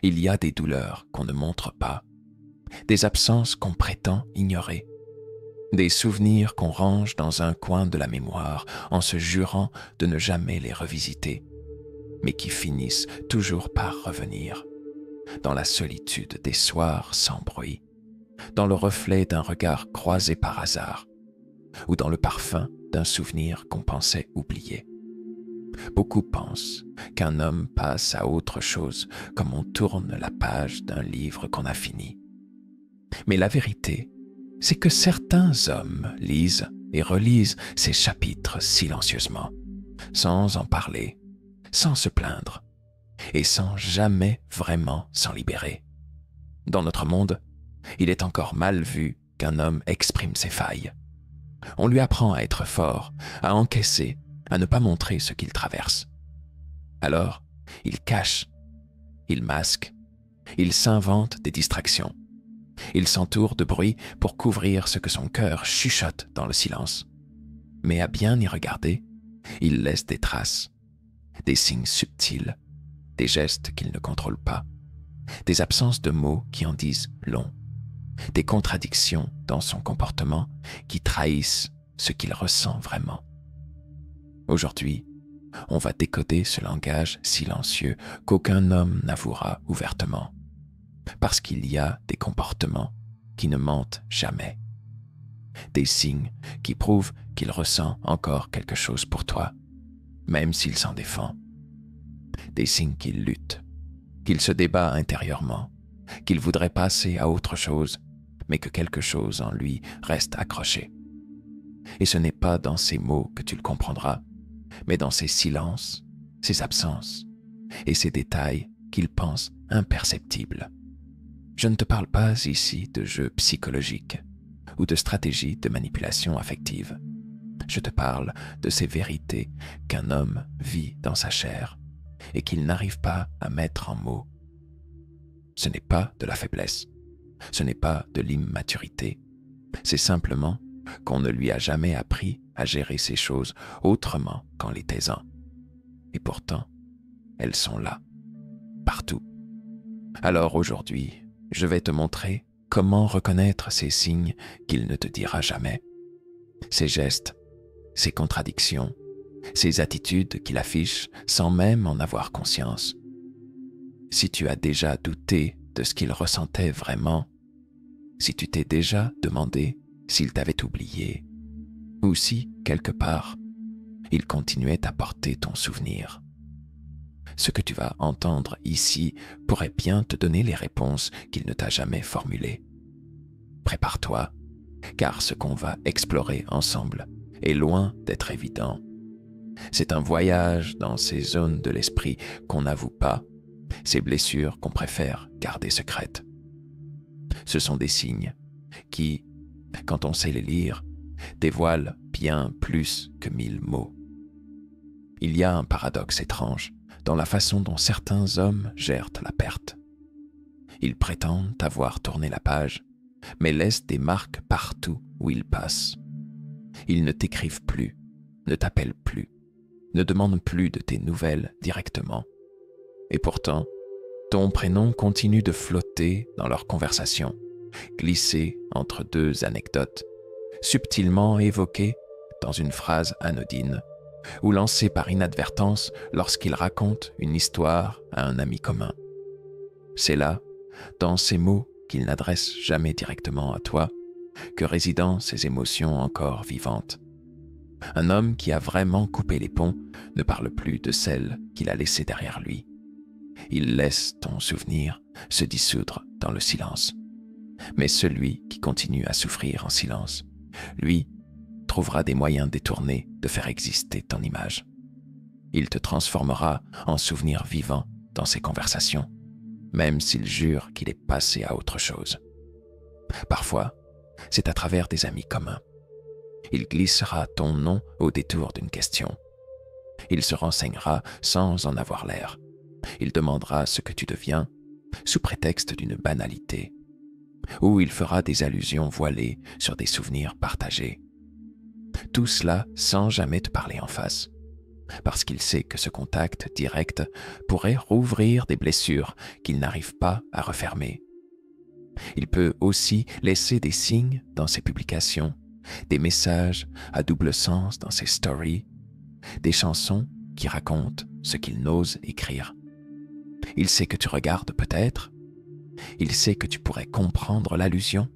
Il y a des douleurs qu'on ne montre pas, des absences qu'on prétend ignorer, des souvenirs qu'on range dans un coin de la mémoire en se jurant de ne jamais les revisiter, mais qui finissent toujours par revenir, dans la solitude des soirs sans bruit, dans le reflet d'un regard croisé par hasard, ou dans le parfum d'un souvenir qu'on pensait oublier. Beaucoup pensent qu'un homme passe à autre chose comme on tourne la page d'un livre qu'on a fini. Mais la vérité, c'est que certains hommes lisent et relisent ces chapitres silencieusement, sans en parler, sans se plaindre, et sans jamais vraiment s'en libérer. Dans notre monde, il est encore mal vu qu'un homme exprime ses failles. On lui apprend à être fort, à encaisser, à ne pas montrer ce qu'il traverse. Alors, il cache, il masque, il s'invente des distractions. Il s'entoure de bruit pour couvrir ce que son cœur chuchote dans le silence. Mais à bien y regarder, il laisse des traces, des signes subtils, des gestes qu'il ne contrôle pas, des absences de mots qui en disent long, des contradictions dans son comportement qui trahissent ce qu'il ressent vraiment. Aujourd'hui, on va décoder ce langage silencieux qu'aucun homme n'avouera ouvertement, parce qu'il y a des comportements qui ne mentent jamais, des signes qui prouvent qu'il ressent encore quelque chose pour toi, même s'il s'en défend, des signes qu'il lutte, qu'il se débat intérieurement, qu'il voudrait passer à autre chose, mais que quelque chose en lui reste accroché. Et ce n'est pas dans ces mots que tu le comprendras, mais dans ces silences, ces absences et ces détails qu'il pense imperceptibles. Je ne te parle pas ici de jeux psychologiques ou de stratégies de manipulation affective. Je te parle de ces vérités qu'un homme vit dans sa chair et qu'il n'arrive pas à mettre en mots. Ce n'est pas de la faiblesse, ce n'est pas de l'immaturité, c'est simplement qu'on ne lui a jamais appris à gérer ces choses autrement qu'en les taisant. Et pourtant, elles sont là, partout. Alors aujourd'hui, je vais te montrer comment reconnaître ces signes qu'il ne te dira jamais, ces gestes, ces contradictions, ces attitudes qu'il affiche sans même en avoir conscience. Si tu as déjà douté de ce qu'il ressentait vraiment, si tu t'es déjà demandé s'il t'avait oublié, ou si, quelque part, il continuait à porter ton souvenir. Ce que tu vas entendre ici pourrait bien te donner les réponses qu'il ne t'a jamais formulées. Prépare-toi, car ce qu'on va explorer ensemble est loin d'être évident. C'est un voyage dans ces zones de l'esprit qu'on n'avoue pas, ces blessures qu'on préfère garder secrètes. Ce sont des signes qui, quand on sait les lire, dévoilent bien plus que 1000 mots. Il y a un paradoxe étrange dans la façon dont certains hommes gèrent la perte. Ils prétendent avoir tourné la page, mais laissent des marques partout où ils passent. Ils ne t'écrivent plus, ne t'appellent plus, ne demandent plus de tes nouvelles directement. Et pourtant, ton prénom continue de flotter dans leur conversation, glissé entre deux anecdotes, subtilement évoqué dans une phrase anodine, ou lancé par inadvertance lorsqu'ils racontent une histoire à un ami commun. C'est là, dans ces mots qu'ils n'adressent jamais directement à toi, que résident ces émotions encore vivantes. Un homme qui a vraiment coupé les ponts ne parle plus de celles qu'il a laissées derrière lui. Il laisse ton souvenir se dissoudre dans le silence. Mais celui qui continue à souffrir en silence, lui, trouvera des moyens détournés de faire exister ton image. Il te transformera en souvenir vivant dans ses conversations, même s'il jure qu'il est passé à autre chose. Parfois, c'est à travers des amis communs. Il glissera ton nom au détour d'une question. Il se renseignera sans en avoir l'air. Il demandera ce que tu deviens, sous prétexte d'une banalité. Ou il fera des allusions voilées sur des souvenirs partagés. Tout cela sans jamais te parler en face. parce qu'il sait que ce contact direct pourrait rouvrir des blessures qu'il n'arrive pas à refermer. Il peut aussi laisser des signes dans ses publications, des messages à double sens dans ses stories, des chansons qui racontent ce qu'il n'ose écrire. Il sait que tu regardes peut-être, il sait que tu pourrais comprendre l'allusion,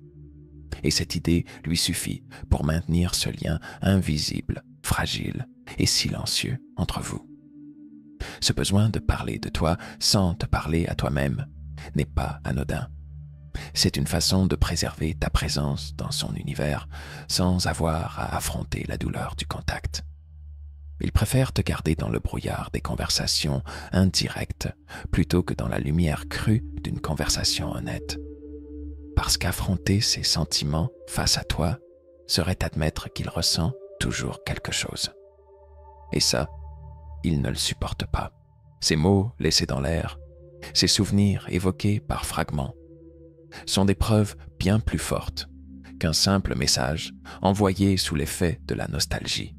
et cette idée lui suffit pour maintenir ce lien invisible, fragile et silencieux entre vous. Ce besoin de parler de toi sans te parler à toi-même n'est pas anodin. C'est une façon de préserver ta présence dans son univers sans avoir à affronter la douleur du contact. Il préfère te garder dans le brouillard des conversations indirectes plutôt que dans la lumière crue d'une conversation honnête. Parce qu'affronter ses sentiments face à toi serait admettre qu'il ressent toujours quelque chose. Et ça, il ne le supporte pas. Ces mots laissés dans l'air, ces souvenirs évoqués par fragments, sont des preuves bien plus fortes qu'un simple message envoyé sous l'effet de la nostalgie.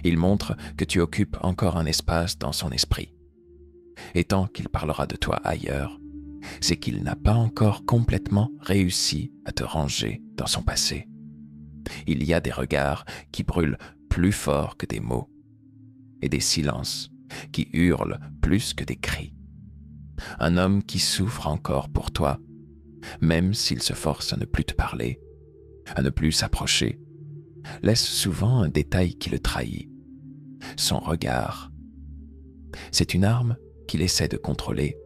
Il montre que tu occupes encore un espace dans son esprit. Et tant qu'il parlera de toi ailleurs, c'est qu'il n'a pas encore complètement réussi à te ranger dans son passé. Il y a des regards qui brûlent plus fort que des mots, et des silences qui hurlent plus que des cris. Un homme qui souffre encore pour toi, même s'il se force à ne plus te parler, à ne plus s'approcher, laisse souvent un détail qui le trahit, son regard. C'est une arme qu'il essaie de contrôler,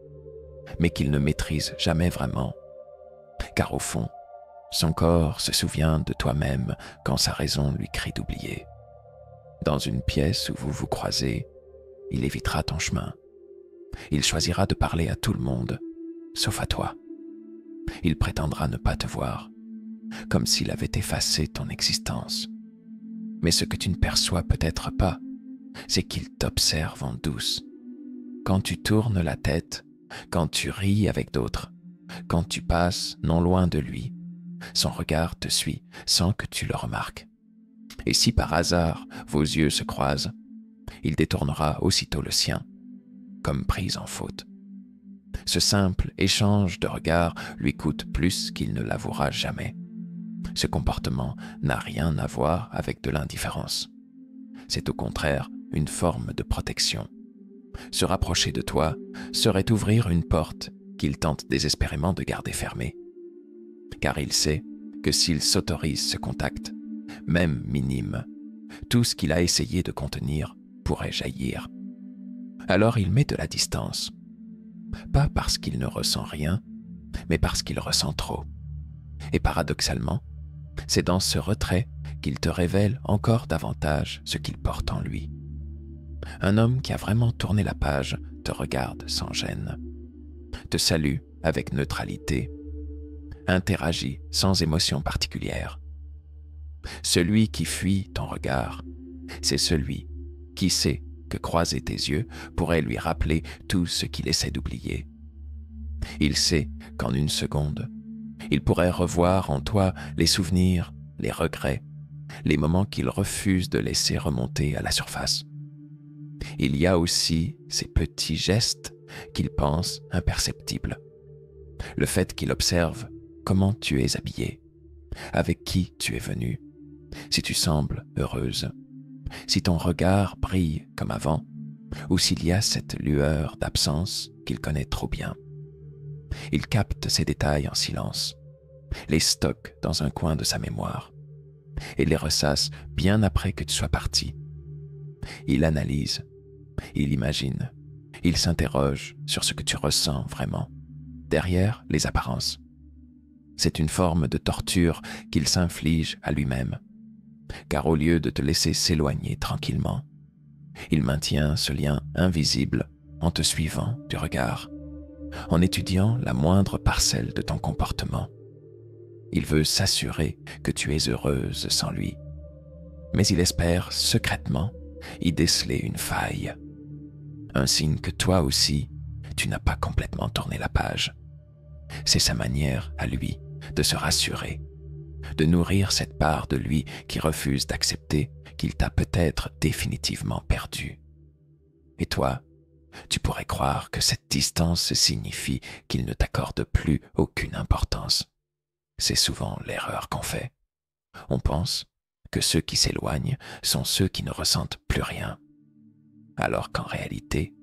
mais qu'il ne maîtrise jamais vraiment, car au fond, son corps se souvient de toi-même quand sa raison lui crie d'oublier. Dans une pièce où vous vous croisez, il évitera ton chemin. Il choisira de parler à tout le monde, sauf à toi. Il prétendra ne pas te voir, comme s'il avait effacé ton existence. Mais ce que tu ne perçois peut-être pas, c'est qu'il t'observe en douce. Quand tu tournes la tête, quand tu ris avec d'autres, quand tu passes non loin de lui, son regard te suit sans que tu le remarques. Et si par hasard vos yeux se croisent, il détournera aussitôt le sien, comme prise en faute. Ce simple échange de regards lui coûte plus qu'il ne l'avouera jamais. Ce comportement n'a rien à voir avec de l'indifférence. C'est au contraire une forme de protection. Se rapprocher de toi serait ouvrir une porte qu'il tente désespérément de garder fermée. Car il sait que s'il s'autorise ce contact, même minime, tout ce qu'il a essayé de contenir pourrait jaillir. Alors il met de la distance. Pas parce qu'il ne ressent rien, mais parce qu'il ressent trop. Et paradoxalement, c'est dans ce retrait qu'il te révèle encore davantage ce qu'il porte en lui. Un homme qui a vraiment tourné la page te regarde sans gêne, te salue avec neutralité, interagit sans émotion particulière. Celui qui fuit ton regard, c'est celui qui sait que croiser tes yeux pourrait lui rappeler tout ce qu'il essaie d'oublier. Il sait qu'en une seconde, il pourrait revoir en toi les souvenirs, les regrets, les moments qu'il refuse de laisser remonter à la surface. Il y a aussi ces petits gestes qu'il pense imperceptibles. Le fait qu'il observe comment tu es habillée, avec qui tu es venue, si tu sembles heureuse, si ton regard brille comme avant, ou s'il y a cette lueur d'absence qu'il connaît trop bien. Il capte ces détails en silence, les stocke dans un coin de sa mémoire, et les ressasse bien après que tu sois parti. Il analyse, il imagine, il s'interroge sur ce que tu ressens vraiment, derrière les apparences. C'est une forme de torture qu'il s'inflige à lui-même, car au lieu de te laisser s'éloigner tranquillement, il maintient ce lien invisible en te suivant du regard, en étudiant la moindre parcelle de ton comportement. Il veut s'assurer que tu es heureuse sans lui, mais il espère secrètement y déceler une faille, un signe que toi aussi, tu n'as pas complètement tourné la page. C'est sa manière à lui de se rassurer, de nourrir cette part de lui qui refuse d'accepter qu'il t'a peut-être définitivement perdu. Et toi, tu pourrais croire que cette distance signifie qu'il ne t'accorde plus aucune importance. C'est souvent l'erreur qu'on fait. On pense que ceux qui s'éloignent sont ceux qui ne ressentent plus rien, alors qu'en réalité,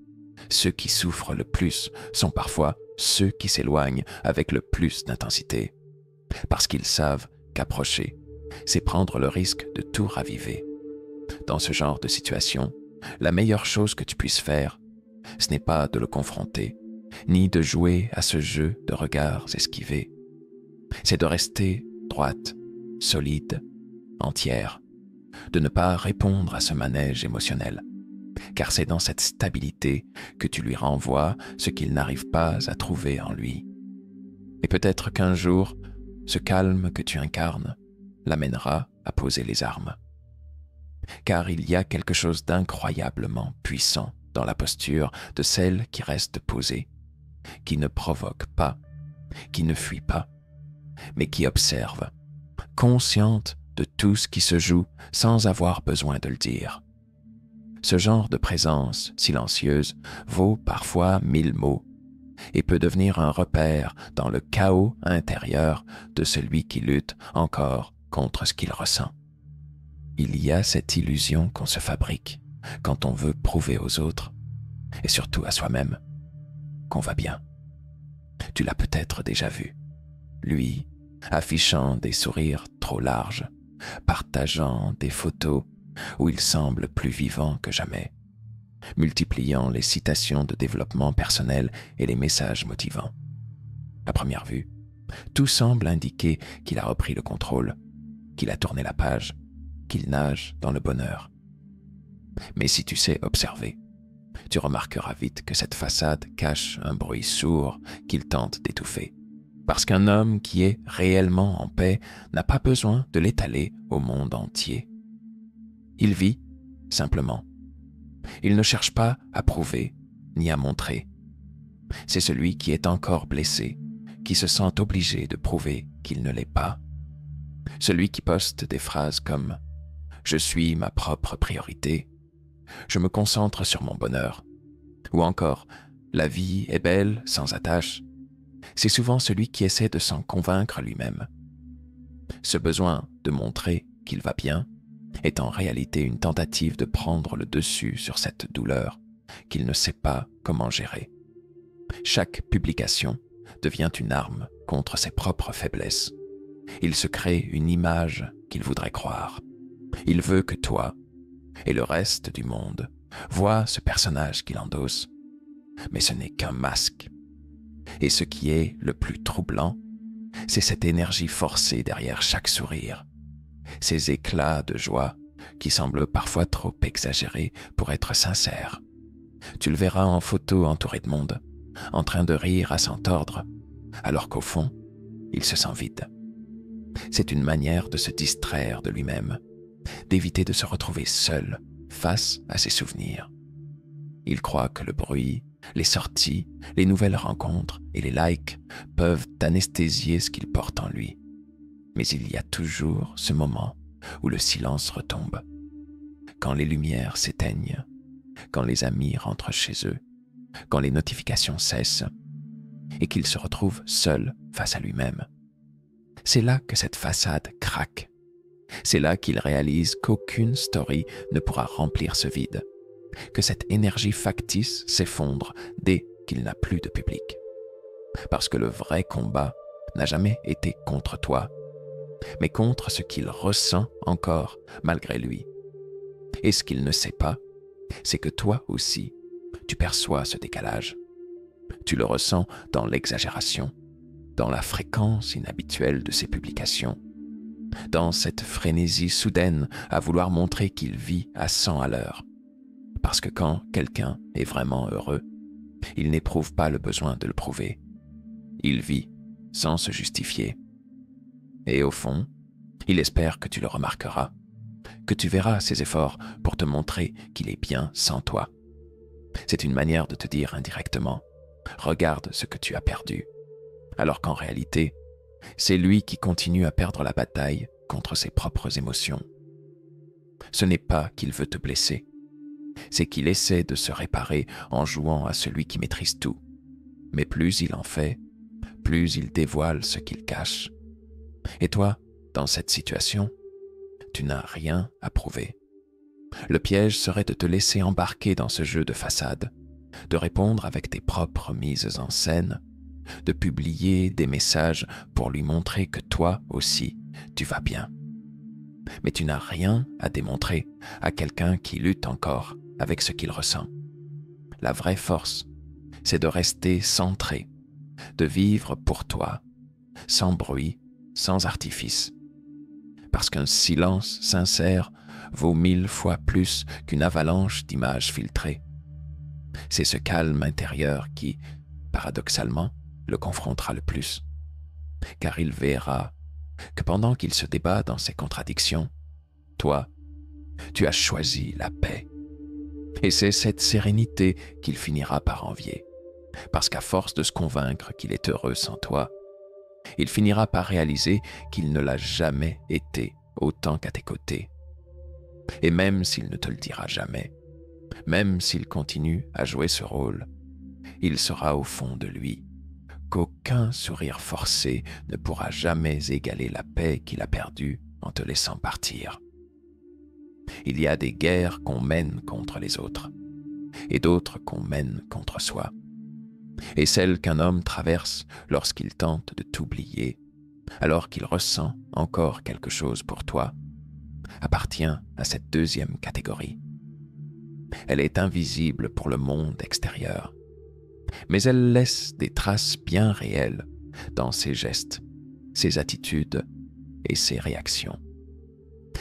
ceux qui souffrent le plus sont parfois ceux qui s'éloignent avec le plus d'intensité, parce qu'ils savent qu'approcher, c'est prendre le risque de tout raviver. Dans ce genre de situation, la meilleure chose que tu puisses faire, ce n'est pas de le confronter, ni de jouer à ce jeu de regards esquivés. C'est de rester droite, solide, entière, de ne pas répondre à ce manège émotionnel, car c'est dans cette stabilité que tu lui renvoies ce qu'il n'arrive pas à trouver en lui. Et peut-être qu'un jour, ce calme que tu incarnes l'amènera à poser les armes. Car il y a quelque chose d'incroyablement puissant dans la posture de celle qui reste posée, qui ne provoque pas, qui ne fuit pas, mais qui observe, consciente de tout ce qui se joue sans avoir besoin de le dire. Ce genre de présence silencieuse vaut parfois 1000 mots et peut devenir un repère dans le chaos intérieur de celui qui lutte encore contre ce qu'il ressent. Il y a cette illusion qu'on se fabrique quand on veut prouver aux autres, et surtout à soi-même, qu'on va bien. Tu l'as peut-être déjà vu, lui, affichant des sourires trop larges, partageant des photos où il semble plus vivant que jamais, multipliant les citations de développement personnel et les messages motivants. À première vue, tout semble indiquer qu'il a repris le contrôle, qu'il a tourné la page, qu'il nage dans le bonheur. Mais si tu sais observer, tu remarqueras vite que cette façade cache un bruit sourd qu'il tente d'étouffer. Parce qu'un homme qui est réellement en paix n'a pas besoin de l'étaler au monde entier. Il vit, simplement. Il ne cherche pas à prouver ni à montrer. C'est celui qui est encore blessé, qui se sent obligé de prouver qu'il ne l'est pas. Celui qui poste des phrases comme « Je suis ma propre priorité »,« Je me concentre sur mon bonheur » ou encore « La vie est belle sans attache », c'est souvent celui qui essaie de s'en convaincre lui-même. Ce besoin de montrer qu'il va bien est en réalité une tentative de prendre le dessus sur cette douleur qu'il ne sait pas comment gérer. Chaque publication devient une arme contre ses propres faiblesses. Il se crée une image qu'il voudrait croire. Il veut que toi et le reste du monde voient ce personnage qu'il endosse. Mais ce n'est qu'un masque. Et ce qui est le plus troublant, c'est cette énergie forcée derrière chaque sourire, ces éclats de joie qui semblent parfois trop exagérés pour être sincères. Tu le verras en photo entouré de monde, en train de rire à s'entordre, alors qu'au fond, il se sent vide. C'est une manière de se distraire de lui-même, d'éviter de se retrouver seul face à ses souvenirs. Il croit que le bruit, les sorties, les nouvelles rencontres et les likes peuvent anesthésier ce qu'il porte en lui. Mais il y a toujours ce moment où le silence retombe, quand les lumières s'éteignent, quand les amis rentrent chez eux, quand les notifications cessent et qu'il se retrouve seul face à lui-même. C'est là que cette façade craque. C'est là qu'il réalise qu'aucune story ne pourra remplir ce vide, que cette énergie factice s'effondre dès qu'il n'a plus de public. Parce que le vrai combat n'a jamais été contre toi, mais contre ce qu'il ressent encore malgré lui. Et ce qu'il ne sait pas, c'est que toi aussi, tu perçois ce décalage. Tu le ressens dans l'exagération, dans la fréquence inhabituelle de ses publications, dans cette frénésie soudaine à vouloir montrer qu'il vit à 100 à l'heure. Parce que quand quelqu'un est vraiment heureux, il n'éprouve pas le besoin de le prouver. Il vit sans se justifier. Et au fond, il espère que tu le remarqueras, que tu verras ses efforts pour te montrer qu'il est bien sans toi. C'est une manière de te dire indirectement « Regarde ce que tu as perdu », alors qu'en réalité, c'est lui qui continue à perdre la bataille contre ses propres émotions. Ce n'est pas qu'il veut te blesser, c'est qu'il essaie de se réparer en jouant à celui qui maîtrise tout. Mais plus il en fait, plus il dévoile ce qu'il cache. Et toi, dans cette situation, tu n'as rien à prouver. Le piège serait de te laisser embarquer dans ce jeu de façade, de répondre avec tes propres mises en scène, de publier des messages pour lui montrer que toi aussi, tu vas bien. Mais tu n'as rien à démontrer à quelqu'un qui lutte encore avec ce qu'il ressent. La vraie force, c'est de rester centré, de vivre pour toi, sans bruit, sans artifice. Parce qu'un silence sincère vaut 1000 fois plus qu'une avalanche d'images filtrées. C'est ce calme intérieur qui, paradoxalement, le confrontera le plus. Car il verra que pendant qu'il se débat dans ses contradictions, toi, tu as choisi la paix. Et c'est cette sérénité qu'il finira par envier. Parce qu'à force de se convaincre qu'il est heureux sans toi, il finira par réaliser qu'il ne l'a jamais été autant qu'à tes côtés. Et même s'il ne te le dira jamais, même s'il continue à jouer ce rôle, il saura au fond de lui qu'aucun sourire forcé ne pourra jamais égaler la paix qu'il a perdue en te laissant partir. Il y a des guerres qu'on mène contre les autres, et d'autres qu'on mène contre soi. Et celle qu'un homme traverse lorsqu'il tente de t'oublier, alors qu'il ressent encore quelque chose pour toi, appartient à cette deuxième catégorie. Elle est invisible pour le monde extérieur, mais elle laisse des traces bien réelles dans ses gestes, ses attitudes et ses réactions.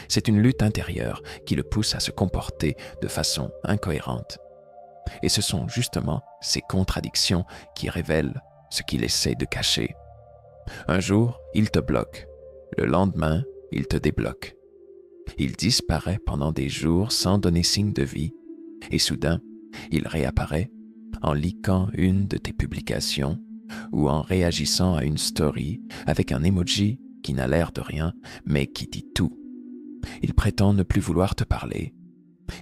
C'est une lutte intérieure qui le pousse à se comporter de façon incohérente. Et ce sont justement ces contradictions qui révèlent ce qu'il essaie de cacher. Un jour, il te bloque. Le lendemain, il te débloque. Il disparaît pendant des jours sans donner signe de vie. Et soudain, il réapparaît en likant une de tes publications ou en réagissant à une story avec un emoji qui n'a l'air de rien, mais qui dit tout. Il prétend ne plus vouloir te parler.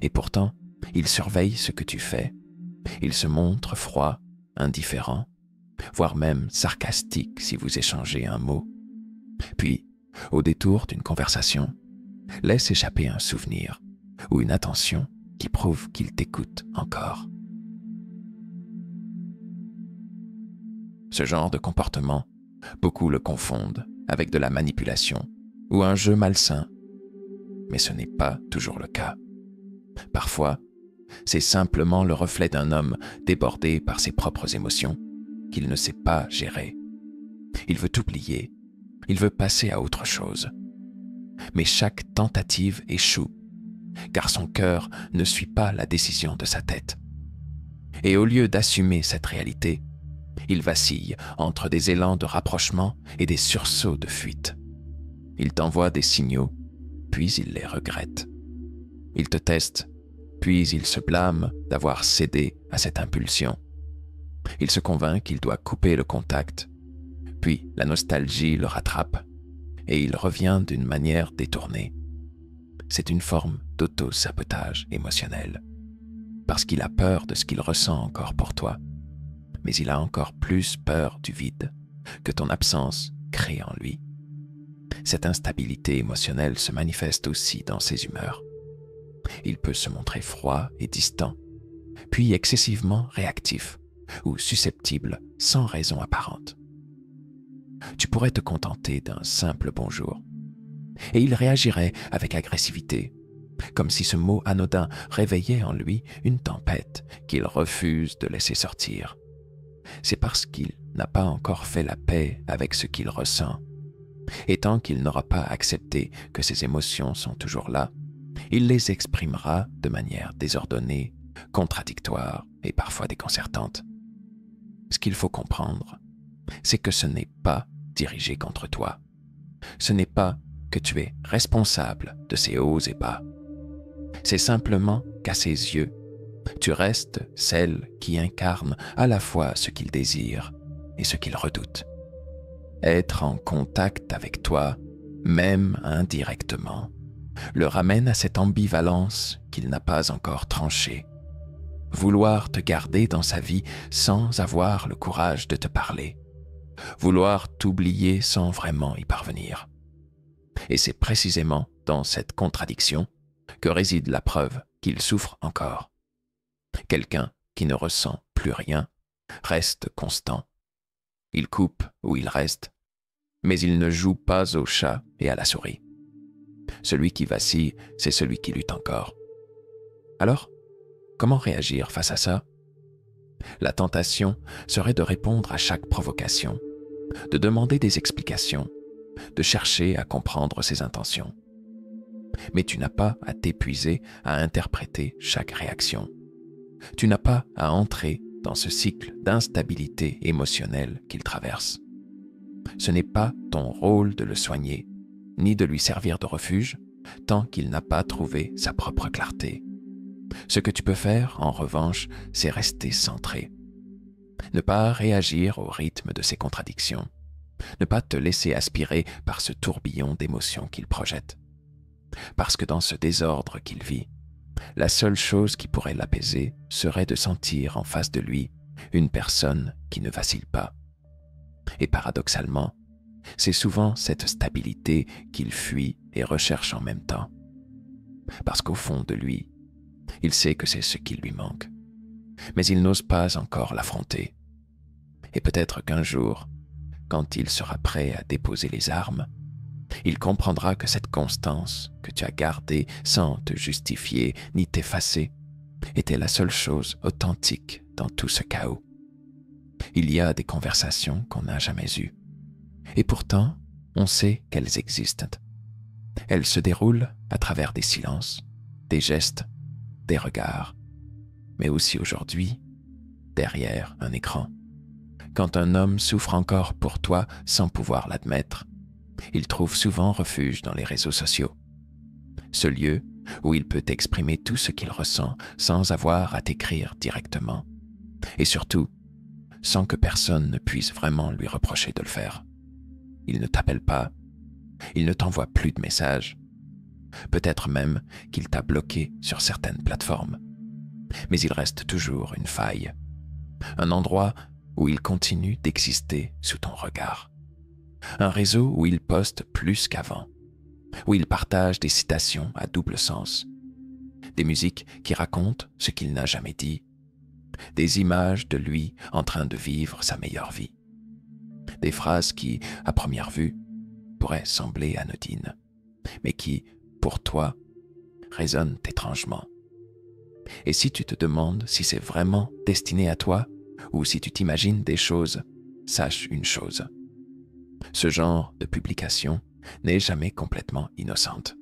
Et pourtant, il surveille ce que tu fais. Il se montre froid, indifférent, voire même sarcastique si vous échangez un mot. Puis, au détour d'une conversation, laisse échapper un souvenir ou une attention qui prouve qu'il t'écoute encore. Ce genre de comportement, beaucoup le confondent avec de la manipulation ou un jeu malsain. Mais ce n'est pas toujours le cas. Parfois, c'est simplement le reflet d'un homme débordé par ses propres émotions qu'il ne sait pas gérer. Il veut oublier, il veut passer à autre chose. Mais chaque tentative échoue, car son cœur ne suit pas la décision de sa tête. Et au lieu d'assumer cette réalité, il vacille entre des élans de rapprochement et des sursauts de fuite. Il t'envoie des signaux, puis il les regrette. Il te teste, puis il se blâme d'avoir cédé à cette impulsion. Il se convainc qu'il doit couper le contact, puis la nostalgie le rattrape et il revient d'une manière détournée. C'est une forme d'auto-sabotage émotionnel, parce qu'il a peur de ce qu'il ressent encore pour toi, mais il a encore plus peur du vide que ton absence crée en lui. Cette instabilité émotionnelle se manifeste aussi dans ses humeurs. Il peut se montrer froid et distant, puis excessivement réactif ou susceptible sans raison apparente. Tu pourrais te contenter d'un simple bonjour, et il réagirait avec agressivité, comme si ce mot anodin réveillait en lui une tempête qu'il refuse de laisser sortir. C'est parce qu'il n'a pas encore fait la paix avec ce qu'il ressent. Et tant qu'il n'aura pas accepté que ses émotions sont toujours là, il les exprimera de manière désordonnée, contradictoire et parfois déconcertante. Ce qu'il faut comprendre, c'est que ce n'est pas dirigé contre toi. Ce n'est pas que tu es responsable de ses hauts et bas. C'est simplement qu'à ses yeux, tu restes celle qui incarne à la fois ce qu'il désire et ce qu'il redoute. Être en contact avec toi, même indirectement, le ramène à cette ambivalence qu'il n'a pas encore tranchée vouloir te garder dans sa vie sans avoir le courage de te parler, vouloir t'oublier sans vraiment y parvenir. Et c'est précisément dans cette contradiction que réside la preuve qu'il souffre encore. Quelqu'un qui ne ressent plus rien reste constant. Il coupe où il reste, mais il ne joue pas au chat et à la souris. Celui qui vacille, c'est celui qui lutte encore. Alors, comment réagir face à ça? La tentation serait de répondre à chaque provocation, de demander des explications, de chercher à comprendre ses intentions. Mais tu n'as pas à t'épuiser à interpréter chaque réaction. Tu n'as pas à entrer dans ce cycle d'instabilité émotionnelle qu'il traverse. Ce n'est pas ton rôle de le soigner, ni de lui servir de refuge, tant qu'il n'a pas trouvé sa propre clarté. Ce que tu peux faire, en revanche, c'est rester centré. Ne pas réagir au rythme de ses contradictions. Ne pas te laisser aspirer par ce tourbillon d'émotions qu'il projette. Parce que dans ce désordre qu'il vit, la seule chose qui pourrait l'apaiser serait de sentir en face de lui une personne qui ne vacille pas. Et paradoxalement, c'est souvent cette stabilité qu'il fuit et recherche en même temps. Parce qu'au fond de lui, il sait que c'est ce qui lui manque. Mais il n'ose pas encore l'affronter. Et peut-être qu'un jour, quand il sera prêt à déposer les armes, il comprendra que cette constance que tu as gardée sans te justifier ni t'effacer était la seule chose authentique dans tout ce chaos. Il y a des conversations qu'on n'a jamais eues. Et pourtant, on sait qu'elles existent. Elles se déroulent à travers des silences, des gestes, des regards, mais aussi aujourd'hui, derrière un écran. Quand un homme souffre encore pour toi sans pouvoir l'admettre, il trouve souvent refuge dans les réseaux sociaux. Ce lieu où il peut exprimer tout ce qu'il ressent sans avoir à t'écrire directement. Et surtout, sans que personne ne puisse vraiment lui reprocher de le faire. Il ne t'appelle pas, il ne t'envoie plus de messages. Peut-être même qu'il t'a bloqué sur certaines plateformes. Mais il reste toujours une faille, un endroit où il continue d'exister sous ton regard. Un réseau où il poste plus qu'avant, où il partage des citations à double sens, des musiques qui racontent ce qu'il n'a jamais dit, des images de lui en train de vivre sa meilleure vie, des phrases qui, à première vue, pourraient sembler anodines, mais qui, pour toi, résonnent étrangement. Et si tu te demandes si c'est vraiment destiné à toi, ou si tu t'imagines des choses, sache une chose. Ce genre de publication n'est jamais complètement innocente.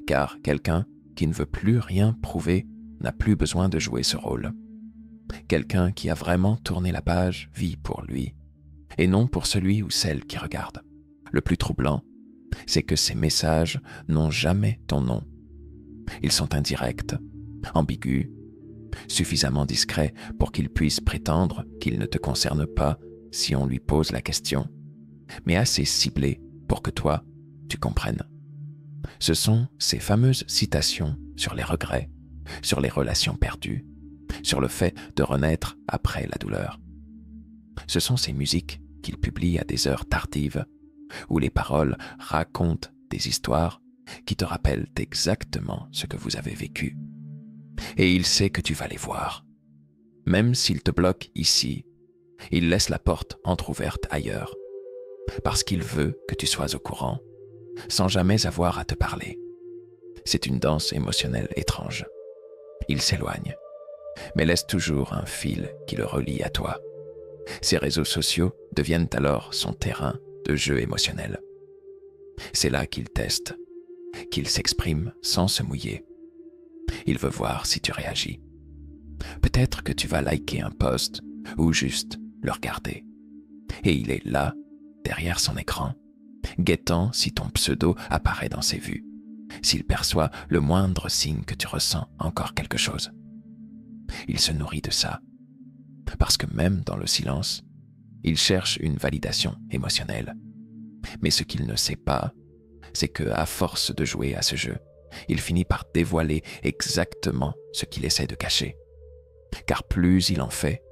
Car quelqu'un qui ne veut plus rien prouver n'a plus besoin de jouer ce rôle. Quelqu'un qui a vraiment tourné la page vit pour lui, et non pour celui ou celle qui regarde. Le plus troublant, c'est que ces messages n'ont jamais ton nom. Ils sont indirects, ambigus, suffisamment discrets pour qu'ils puissent prétendre qu'ils ne te concernent pas si on lui pose la question, mais assez ciblés pour que toi, tu comprennes. Ce sont ces fameuses citations sur les regrets, sur les relations perdues, sur le fait de renaître après la douleur. Ce sont ces musiques qu'il publie à des heures tardives, où les paroles racontent des histoires qui te rappellent exactement ce que vous avez vécu. Et il sait que tu vas les voir. Même s'il te bloque ici, il laisse la porte entr'ouverte ailleurs, parce qu'il veut que tu sois au courant, sans jamais avoir à te parler. C'est une danse émotionnelle étrange. Il s'éloigne, mais laisse toujours un fil qui le relie à toi. Ces réseaux sociaux deviennent alors son terrain de jeu émotionnel. C'est là qu'il teste, qu'il s'exprime sans se mouiller. Il veut voir si tu réagis. Peut-être que tu vas liker un post ou juste le regarder. Et il est là, derrière son écran, guettant si ton pseudo apparaît dans ses vues, s'il perçoit le moindre signe que tu ressens encore quelque chose. Il se nourrit de ça, parce que même dans le silence, il cherche une validation émotionnelle. Mais ce qu'il ne sait pas, c'est que, à force de jouer à ce jeu, il finit par dévoiler exactement ce qu'il essaie de cacher. car plus il en fait,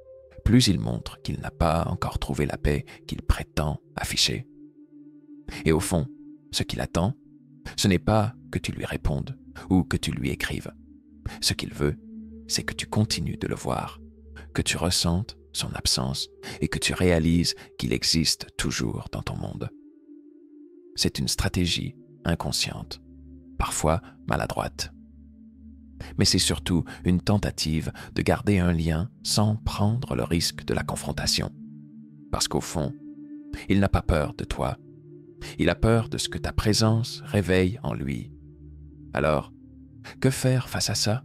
plus il montre qu'il n'a pas encore trouvé la paix qu'il prétend afficher. Et au fond, ce qu'il attend, ce n'est pas que tu lui répondes ou que tu lui écrives. Ce qu'il veut, c'est que tu continues de le voir, que tu ressentes son absence et que tu réalises qu'il existe toujours dans ton monde. C'est une stratégie inconsciente, parfois maladroite. Mais c'est surtout une tentative de garder un lien sans prendre le risque de la confrontation. Parce qu'au fond, il n'a pas peur de toi. Il a peur de ce que ta présence réveille en lui. Alors, que faire face à ça?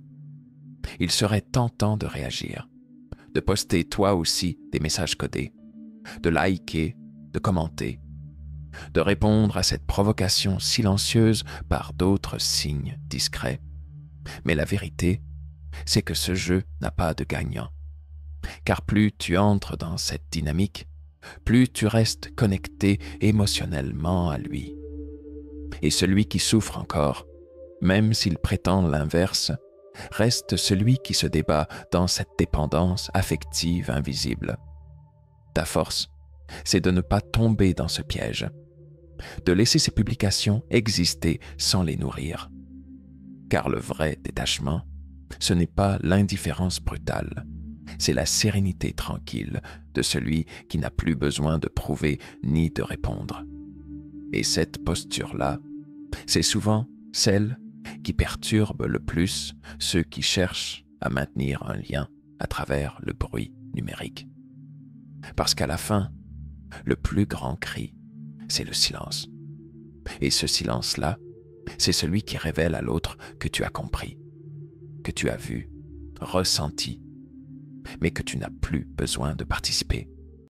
Il serait tentant de réagir, de poster toi aussi des messages codés, de liker, de commenter, de répondre à cette provocation silencieuse par d'autres signes discrets. Mais la vérité, c'est que ce jeu n'a pas de gagnant. Car plus tu entres dans cette dynamique, plus tu restes connecté émotionnellement à lui. Et celui qui souffre encore, même s'il prétend l'inverse, reste celui qui se débat dans cette dépendance affective invisible. Ta force, c'est de ne pas tomber dans ce piège, de laisser ces publications exister sans les nourrir. Car le vrai détachement, ce n'est pas l'indifférence brutale, c'est la sérénité tranquille de celui qui n'a plus besoin de prouver ni de répondre. Et cette posture-là, c'est souvent celle qui perturbe le plus ceux qui cherchent à maintenir un lien à travers le bruit numérique. Parce qu'à la fin, le plus grand cri, c'est le silence. Et ce silence-là, c'est celui qui révèle à l'autre que tu as compris, que tu as vu, ressenti, mais que tu n'as plus besoin de participer.